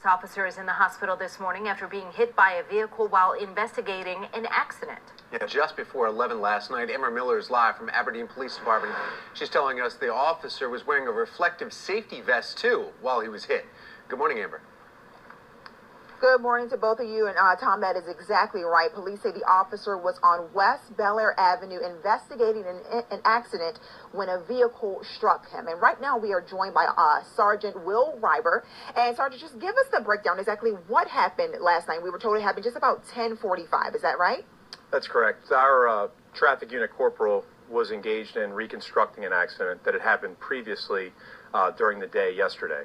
This officer is in the hospital this morning after being hit by a vehicle while investigating an accident. Yeah, just before 11 last night, Amber Miller is live from Aberdeen Police Department. She's telling us the officer was wearing a reflective safety vest, too, while he was hit. Good morning, Amber. Good morning to both of you. And Tom, that is exactly right. Police say the officer was on West Bel Air Avenue investigating an accident when a vehicle struck him. And right now we are joined by Sergeant Will Reiber. And Sergeant, just give us the breakdown exactly what happened last night. We were told it happened just about 10:45. Is that right? That's correct. Our traffic unit corporal was engaged in reconstructing an accident that had happened previously during the day yesterday.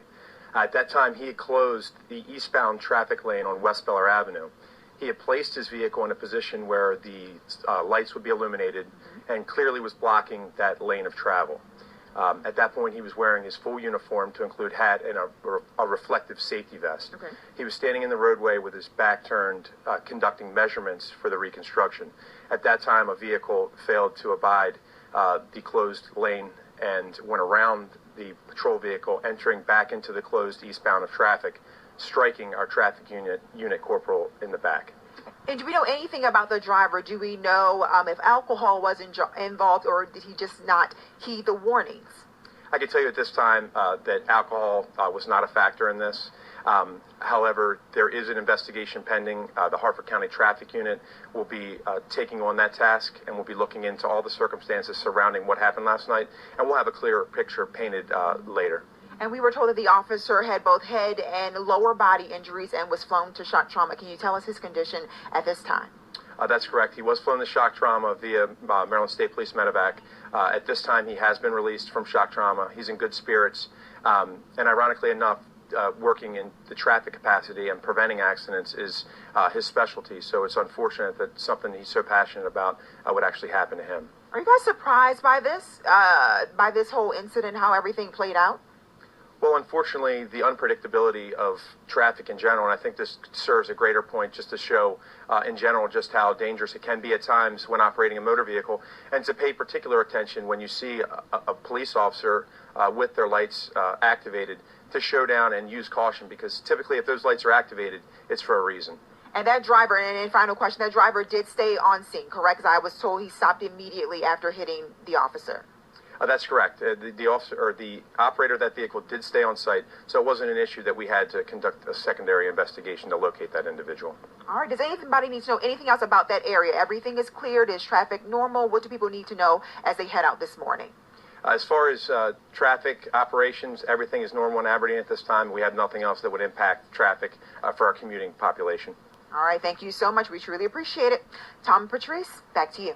At that time, he had closed the eastbound traffic lane on West Bel Air Avenue. He had placed his vehicle in a position where the lights would be illuminated and clearly was blocking that lane of travel. At that point, he was wearing his full uniform to include hat and a reflective safety vest. Okay. He was standing in the roadway with his back turned, conducting measurements for the reconstruction. At that time, a vehicle failed to abide the closed lane and went around the patrol vehicle, entering back into the closed eastbound of traffic, striking our traffic unit corporal in the back. And do we know anything about the driver? Do we know if alcohol was involved, or did he just not heed the warnings? I can tell you at this time that alcohol was not a factor in this. However, there is an investigation pending. The Harford County Traffic Unit will be taking on that task, and we'll be looking into all the circumstances surrounding what happened last night, and we'll have a clearer picture painted later. And we were told that the officer had both head and lower body injuries and was flown to shock trauma. Can you tell us his condition at this time? That's correct. He was flown to shock trauma via Maryland State Police medevac. At this time, he has been released from shock trauma. He's in good spirits. And ironically enough, working in the traffic capacity and preventing accidents is his specialty. So it's unfortunate that something he's so passionate about would actually happen to him. Are you guys surprised by this whole incident, how everything played out? Well, unfortunately, the unpredictability of traffic in general, and I think this serves a greater point just to show in general just how dangerous it can be at times when operating a motor vehicle, and to pay particular attention when you see a police officer with their lights activated, to show down and use caution, because typically if those lights are activated, it's for a reason. And that driver, and final question, that driver did stay on scene, correct? Because I was told he stopped immediately after hitting the officer. That's correct. The officer or the operator of that vehicle did stay on site, so it wasn't an issue that we had to conduct a secondary investigation to locate that individual. All right. Does anybody need to know anything else about that area? Everything is cleared. Is traffic normal? What do people need to know as they head out this morning? As far as traffic operations, everything is normal in Aberdeen at this time. We have nothing else that would impact traffic for our commuting population. All right. Thank you so much. We truly appreciate it. Tom and Patrice, back to you.